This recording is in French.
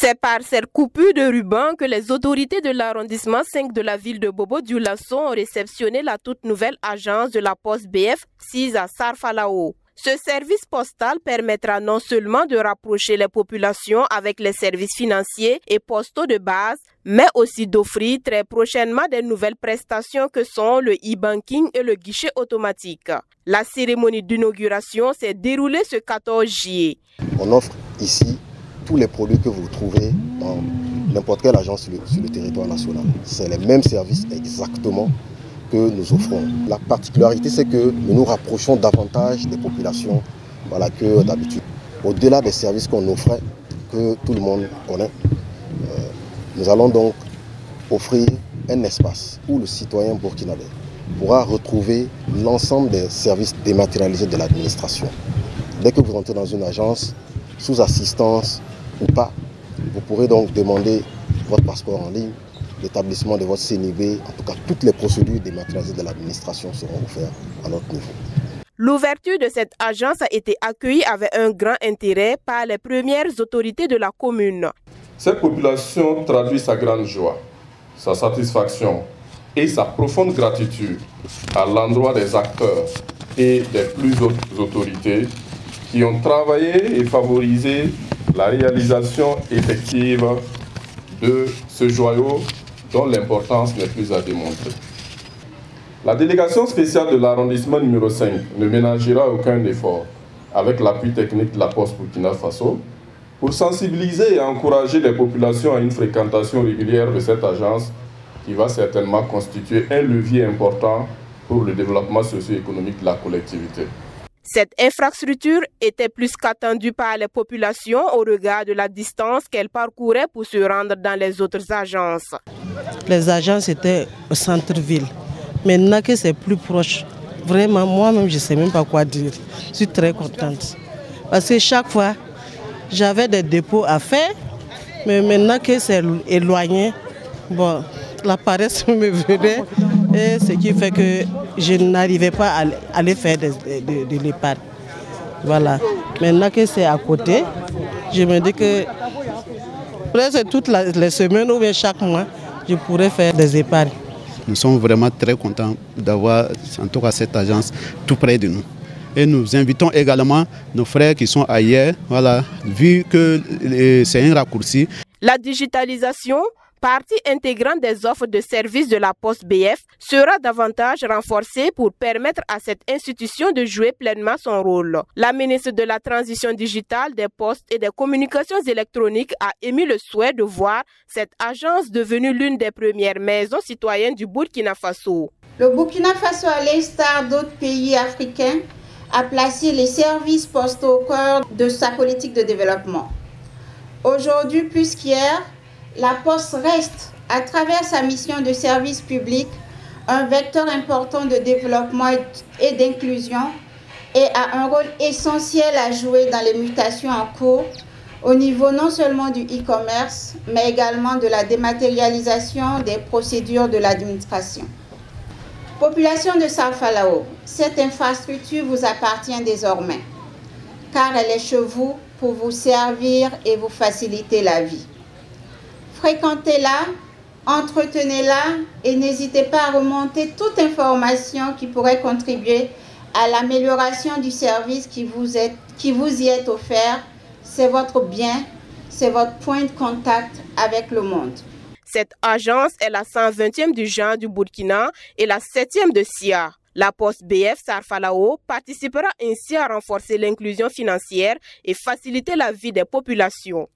C'est par cette coupure de ruban que les autorités de l'arrondissement 5 de la ville de Bobo-Dioulasso ont réceptionné la toute nouvelle agence de la Poste BF, sise à Sarfalao. Ce service postal permettra non seulement de rapprocher les populations avec les services financiers et postaux de base, mais aussi d'offrir très prochainement des nouvelles prestations que sont le e-banking et le guichet automatique. La cérémonie d'inauguration s'est déroulée ce 14 juillet. On offre ici tous les produits que vous trouvez dans n'importe quelle agence sur le territoire national. C'est les mêmes services exactement que nous offrons. La particularité, c'est que nous nous rapprochons davantage des populations que d'habitude. Au-delà des services qu'on offrait, que tout le monde connaît, nous allons donc offrir un espace où le citoyen burkinabé pourra retrouver l'ensemble des services dématérialisés de l'administration. Dès que vous entrez dans une agence, sous assistance ou pas, vous pourrez donc demander votre passeport en ligne, l'établissement de votre CNIB, en tout cas toutes les procédures dématérialisées de l'administration seront offertes à notre niveau. L'ouverture de cette agence a été accueillie avec un grand intérêt par les premières autorités de la commune. Cette population traduit sa grande joie, sa satisfaction et sa profonde gratitude à l'endroit des acteurs et des plus hautes autorités qui ont travaillé et favorisé la réalisation effective de ce joyau dont l'importance n'est plus à démontrer. La délégation spéciale de l'arrondissement numéro 5 ne ménagera aucun effort avec l'appui technique de la Poste Burkina Faso pour sensibiliser et encourager les populations à une fréquentation régulière de cette agence qui va certainement constituer un levier important pour le développement socio-économique de la collectivité. Cette infrastructure était plus qu'attendue par les populations au regard de la distance qu'elles parcouraient pour se rendre dans les autres agences. Les agences étaient au centre-ville. Maintenant que c'est plus proche, vraiment, moi-même, je ne sais même pas quoi dire. Je suis très contente. Parce que chaque fois, j'avais des dépôts à faire, mais maintenant que c'est éloigné, bon, la paresse me venait, et ce qui fait que je n'arrivais pas à aller faire de l'épargne. Voilà. Maintenant que c'est à côté, je me dis que presque toutes les semaines ou bien chaque mois, je pourrais faire des épargnes. Nous sommes vraiment très contents d'avoir en tout cas cette agence tout près de nous. Et nous invitons également nos frères qui sont ailleurs, vu que c'est un raccourci. La digitalisation, partie intégrante des offres de services de la Poste BF, sera davantage renforcée pour permettre à cette institution de jouer pleinement son rôle. La ministre de la Transition digitale, des Postes et des Communications électroniques a émis le souhait de voir cette agence devenue l'une des premières maisons citoyennes du Burkina Faso. Le Burkina Faso, à l'instar d'autres pays africains, a placé les services postaux au cœur de sa politique de développement. Aujourd'hui, plus qu'hier, la Poste reste, à travers sa mission de service public, un vecteur important de développement et d'inclusion et a un rôle essentiel à jouer dans les mutations en cours au niveau non seulement du e-commerce, mais également de la dématérialisation des procédures de l'administration. Population de Sarfalao, cette infrastructure vous appartient désormais, car elle est chez vous pour vous servir et vous faciliter la vie. Fréquentez-la, entretenez-la et n'hésitez pas à remonter toute information qui pourrait contribuer à l'amélioration du service qui vous y est offert. C'est votre bien, c'est votre point de contact avec le monde. Cette agence est la 120e du genre du Burkina et la 7e de SIA. La Poste BF Sarfalao participera ainsi à renforcer l'inclusion financière et faciliter la vie des populations.